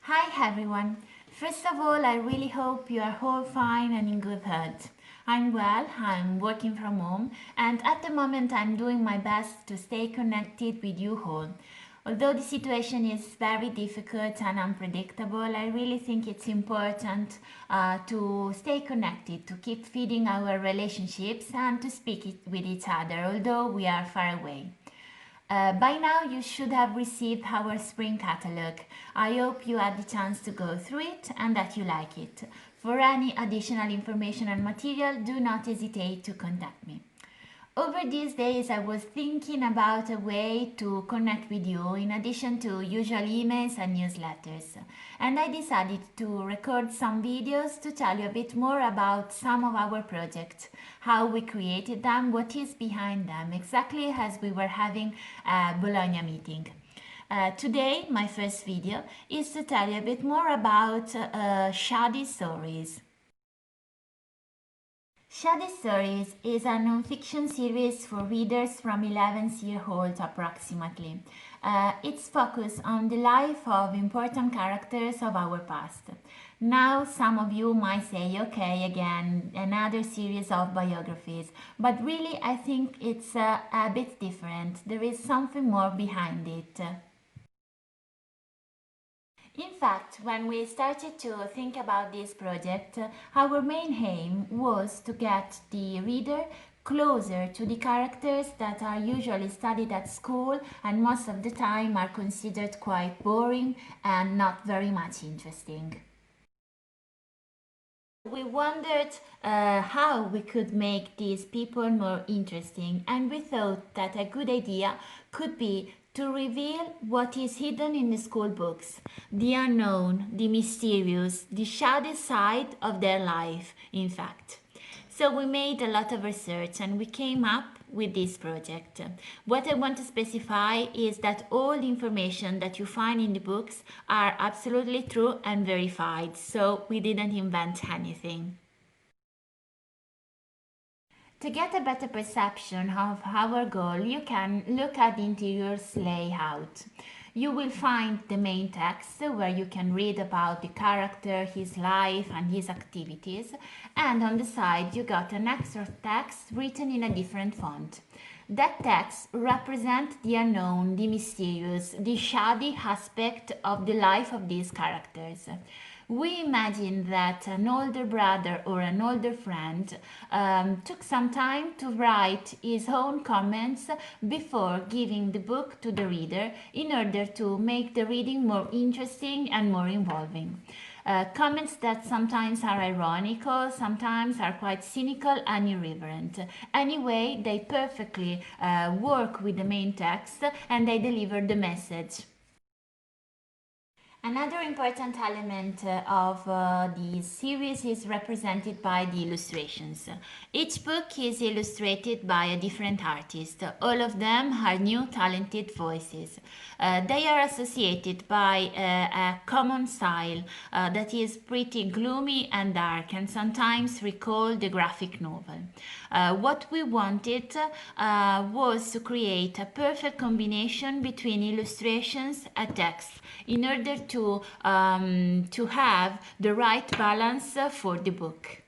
Hi everyone. First of all, I really hope you are all fine and in good health. I'm well, I'm working from home, and at the moment I'm doing my best to stay connected with you all. Although the situation is very difficult and unpredictable, I really think it's important to stay connected, to keep feeding our relationships and to speak with each other, although we are far away. By now you should have received our spring catalog. I hope you had the chance to go through it and that you like it. For any additional information and material, do not hesitate to contact me. Over these days I was thinking about a way to connect with you in addition to usual emails and newsletters, and I decided to record some videos to tell you a bit more about some of our projects, how we created them, what is behind them, exactly as we were having a Bologna meeting. Today my first video is to tell you a bit more about Shady Stories. Shady Stories is a non-fiction series for readers from 11 years old approximately. It's focused on the life of important characters of our past. Now some of you might say, okay, again, another series of biographies, but really I think it's a bit different. There is something more behind it. In fact, when we started to think about this project, our main aim was to get the reader closer to the characters that are usually studied at school and most of the time are considered quite boring and not very much interesting. We wondered how we could make these people more interesting, and we thought that a good idea could be to reveal what is hidden in the school books, the unknown, the mysterious, the shadow side of their life, in fact. So we made a lot of research and we came up with this project. What I want to specify is that all the information that you find in the books are absolutely true and verified, so we didn't invent anything. To get a better perception of our goal, you can look at the interior's layout. You will find the main text where you can read about the character, his life and his activities, and on the side you got an extra text written in a different font. That text represents the unknown, the mysterious, the shady aspect of the life of these characters. We imagine that an older brother or an older friend took some time to write his own comments before giving the book to the reader in order to make the reading more interesting and more involving. Comments that sometimes are ironical, sometimes are quite cynical and irreverent. Anyway, they perfectly work with the main text and they deliver the message. Another important element of the series is represented by the illustrations. Each book is illustrated by a different artist. All of them are new talented voices. They are associated by a common style that is pretty gloomy and dark and sometimes recall the graphic novel. What we wanted was to create a perfect combination between illustrations and text in order to have the right balance for the book.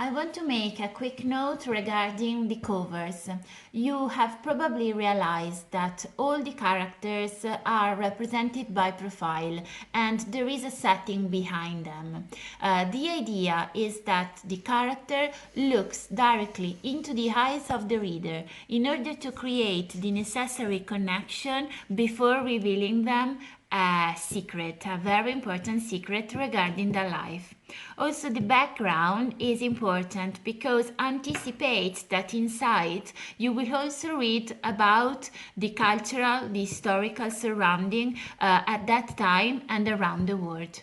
I want to make a quick note regarding the covers. You have probably realized that all the characters are represented by profile and there is a setting behind them. The idea is that the character looks directly into the eyes of the reader in order to create the necessary connection before revealing them a secret, a very important secret regarding their life. Also, the background is important because anticipates that inside you will also read about the cultural, the historical surrounding at that time and around the world.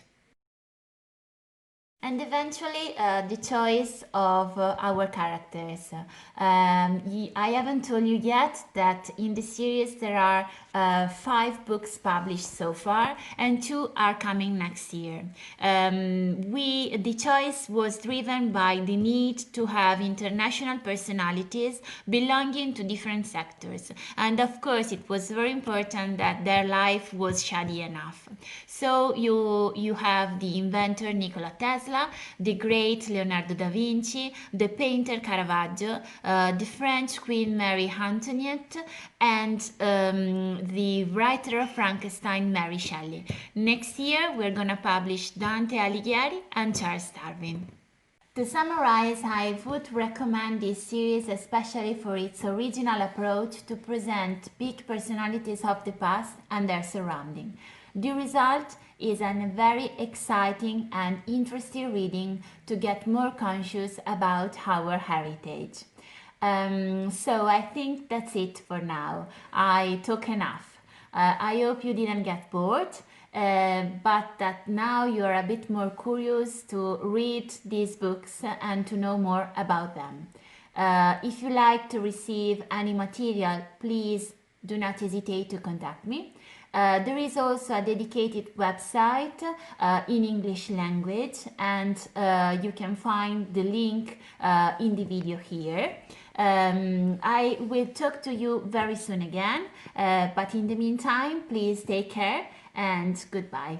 And eventually the choice of our characters. I haven't told you yet that in the series there are 5 books published so far, and 2 are coming next year. The choice was driven by the need to have international personalities belonging to different sectors, and of course it was very important that their life was shady enough. So you have the inventor Nikola Tesla, the great Leonardo da Vinci, the painter Caravaggio, the French Queen Marie Antoinette, and the writer of Frankenstein, Mary Shelley. Next year we're gonna publish Dante Alighieri and Charles Darwin. To summarize, I would recommend this series especially for its original approach to present big personalities of the past and their surrounding. The result is a very exciting and interesting reading to get more conscious about our heritage. So I think that's it for now. I talk enough. I hope you didn't get bored, but that now you're a bit more curious to read these books and to know more about them. If you like to receive any material, please do not hesitate to contact me. There is also a dedicated website in English language, and you can find the link in the video here. I will talk to you very soon again, but in the meantime, please take care and goodbye.